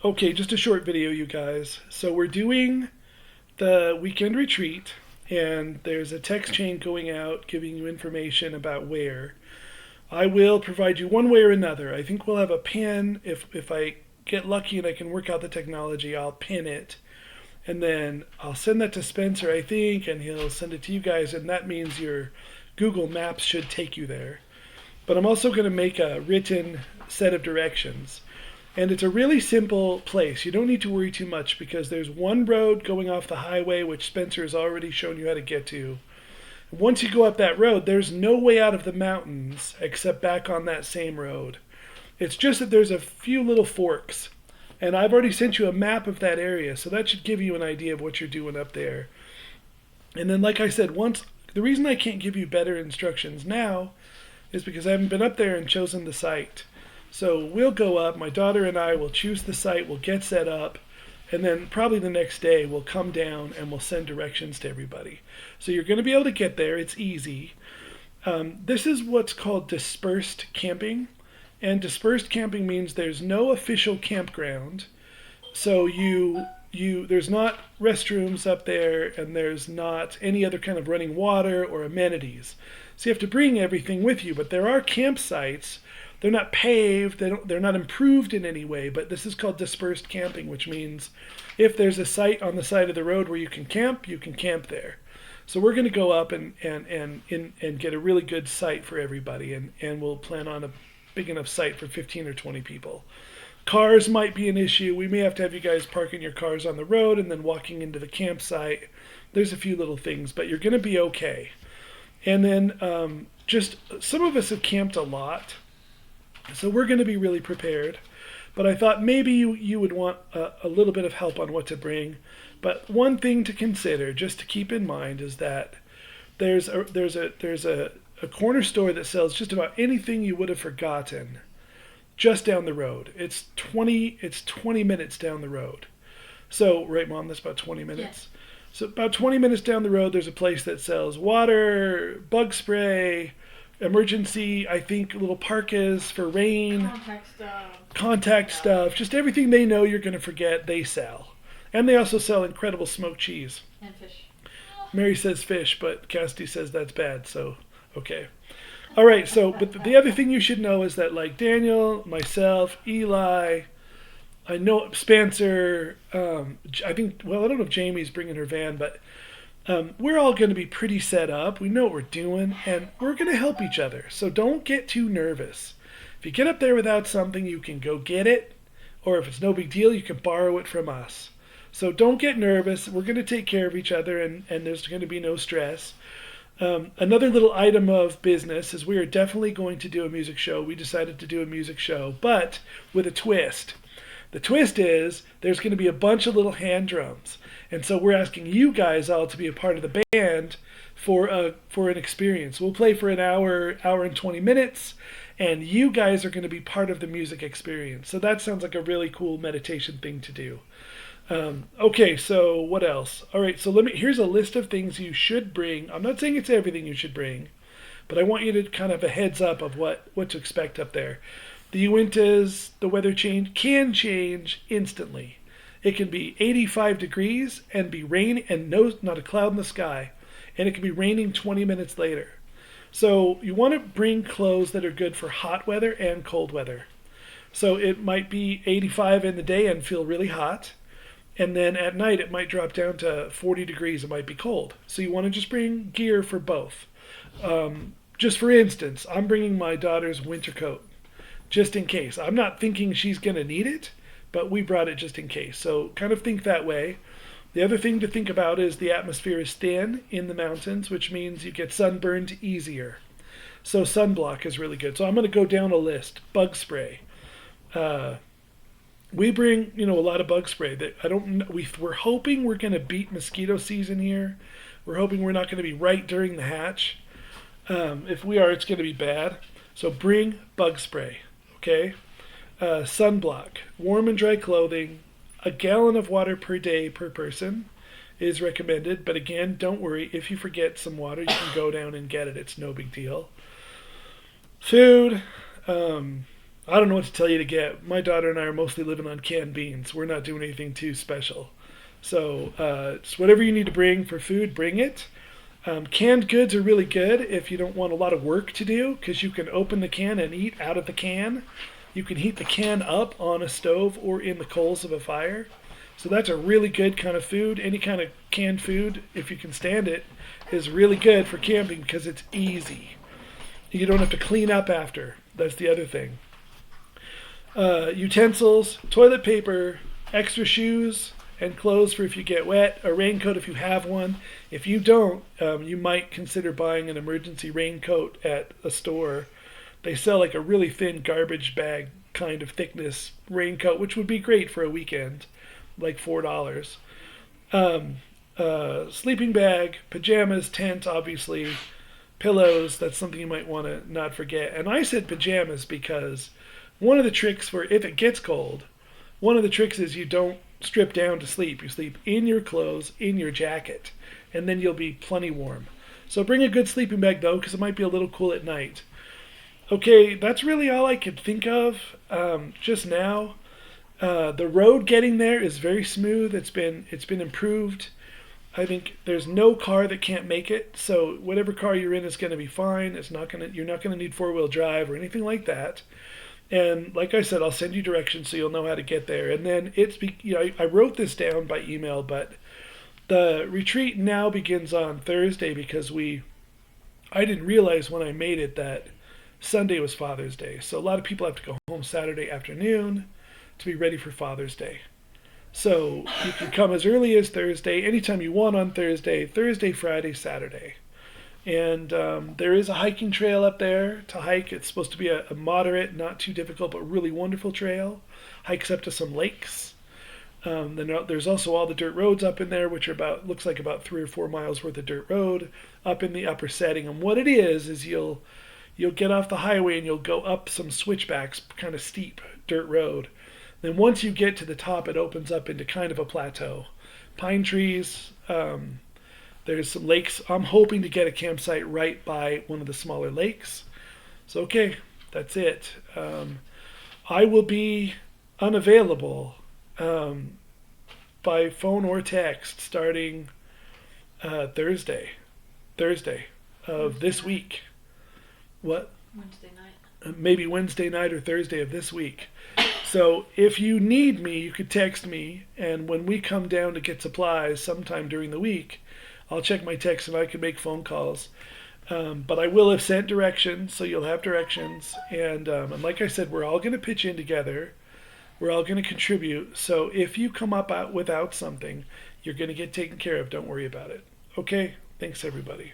Okay, just a short video, you guys. So we're doing the weekend retreat, and there's a text chain going out giving you information about where. I will provide you one way or another. I think we'll have a pin. If I get lucky and I can work out the technology, I'll pin it. And then I'll send that to Spencer, I think, and he'll send it to you guys, and that means your Google Maps should take you there. But I'm also going to make a written set of directions. And it's a really simple place. You don't need to worry too much because there's one road going off the highway, which Spencer has already shown you how to get to. Once you go up that road, there's no way out of the mountains except back on that same road. It's just that there's a few little forks. And I've already sent you a map of that area, so that should give you an idea of what you're doing up there. And then, like I said, the reason I can't give you better instructions now is because I haven't been up there and chosen the site. So we'll go up, my daughter and I will choose the site, we'll get set up, and then probably the next day we'll come down and we'll send directions to everybody. So you're going to be able to get there, it's easy. This is what's called dispersed camping, and dispersed camping means there's no official campground. So there's not restrooms up there, and there's not any other kind of running water or amenities. So you have to bring everything with you, but there are campsites. They're not paved, they're not improved in any way, but this is called dispersed camping, which means if there's a site on the side of the road where you can camp there. So we're going to go up and get a really good site for everybody, and we'll plan on a big enough site for 15 or 20 people. Cars might be an issue. We may have to have you guys parking your cars on the road and then walking into the campsite. There's a few little things, but you're going to be okay. And then just some of us have camped a lot. So we're going to be really prepared, but I thought maybe you would want a little bit of help on what to bring. But one thing to consider, just to keep in mind, is that there's a corner store that sells just about anything you would have forgotten just down the road. It's 20 minutes down the road. So, right, Mom, that's about 20 minutes. Yeah. So about 20 minutes down the road, there's a place that sells water, bug spray, emergency, I think, little parkas for rain. Contact stuff. Just everything they know you're going to forget, they sell. And they also sell incredible smoked cheese. And fish. Mary says fish, but Cassidy says that's bad, so okay. All right, so, but the other thing you should know is that, like Daniel, myself, Eli, I know Spencer, I think, well, I don't know if Jamie's bringing her van, but we're all going to be pretty set up. We know what we're doing, and we're going to help each other. So don't get too nervous. If you get up there without something, you can go get it, or if it's no big deal, you can borrow it from us. So don't get nervous. We're going to take care of each other, and there's going to be no stress. Another little item of business is we are definitely going to do a music show. We decided to do a music show, but with a twist. The twist is there's going to be a bunch of little hand drums. And so we're asking you guys all to be a part of the band for an experience. We'll play for an hour and 20 minutes, and you guys are going to be part of the music experience. So that sounds like a really cool meditation thing to do. Okay, so what else? All right, so here's a list of things you should bring. I'm not saying it's everything you should bring, but I want you to kind of a heads up of what to expect up there. The Uintahs, the weather can change instantly. It can be 85 degrees and be rain and not a cloud in the sky, and it can be raining 20 minutes later. So you want to bring clothes that are good for hot weather and cold weather. So it might be 85 in the day and feel really hot, and then at night it might drop down to 40 degrees. It might be cold. So you want to just bring gear for both. Just for instance, I'm bringing my daughter's winter coat just in case. I'm not thinking she's going to need it, but we brought it just in case. So kind of think that way. The other thing to think about is the atmosphere is thin in the mountains, which means you get sunburned easier. So sunblock is really good. So I'm going to go down a list. Bug spray. We bring, a lot of bug spray. We're hoping we're going to beat mosquito season here. We're hoping we're not going to be right during the hatch. If we are, it's going to be bad. So bring bug spray, okay? Sunblock, warm and dry clothing, a gallon of water per day per person is recommended. But again, don't worry. If you forget some water, you can go down and get it. It's no big deal. Food. I don't know what to tell you to get. My daughter and I are mostly living on canned beans. We're not doing anything too special. So just whatever you need to bring for food, bring it. Canned goods are really good if you don't want a lot of work to do because you can open the can and eat out of the can. You can heat the can up on a stove or in the coals of a fire. So that's a really good kind of food. Any kind of canned food, if you can stand it, is really good for camping because it's easy. You don't have to clean up after. That's the other thing. Utensils, toilet paper, extra shoes and clothes for if you get wet, a raincoat if you have one. If you don't, you might consider buying an emergency raincoat at a store. They sell like a really thin garbage bag kind of thickness raincoat, which would be great for a weekend, like $4. Sleeping bag, pajamas, tent, obviously, pillows. That's something you might want to not forget. And I said pajamas because one of the tricks for if it gets cold, one of the tricks is you don't strip down to sleep. You sleep in your clothes, in your jacket, and then you'll be plenty warm. So bring a good sleeping bag though, because it might be a little cool at night. Okay, that's really all I could think of just now. The road getting there is very smooth. It's been improved. I think there's no car that can't make it. So whatever car you're in is going to be fine. You're not going to need four-wheel drive or anything like that. And like I said, I'll send you directions so you'll know how to get there. And then I wrote this down by email, but the retreat now begins on Thursday because I didn't realize when I made it that Sunday was Father's Day. So a lot of people have to go home Saturday afternoon to be ready for Father's Day. So you can come as early as Thursday, anytime you want on Thursday, Friday, Saturday. And there is a hiking trail up there to hike. It's supposed to be a moderate, not too difficult, but really wonderful trail. Hikes up to some lakes. Then there's also all the dirt roads up in there, which are looks like about 3 or 4 miles worth of dirt road up in the upper setting. And what it is you'll get off the highway and you'll go up some switchbacks, kind of steep dirt road. Then once you get to the top, it opens up into kind of a plateau. Pine trees, there's some lakes. I'm hoping to get a campsite right by one of the smaller lakes. So, okay, that's it. I will be unavailable by phone or text starting Thursday of this week. What? Wednesday night. Maybe Wednesday night or Thursday of this week. So if you need me, you could text me, and when we come down to get supplies sometime during the week, I'll check my text and I can make phone calls. But I will have sent directions, so you'll have directions. And like I said, we're all going to pitch in together. We're all going to contribute. So if you come up without something, you're going to get taken care of. Don't worry about it. Okay? Thanks, everybody.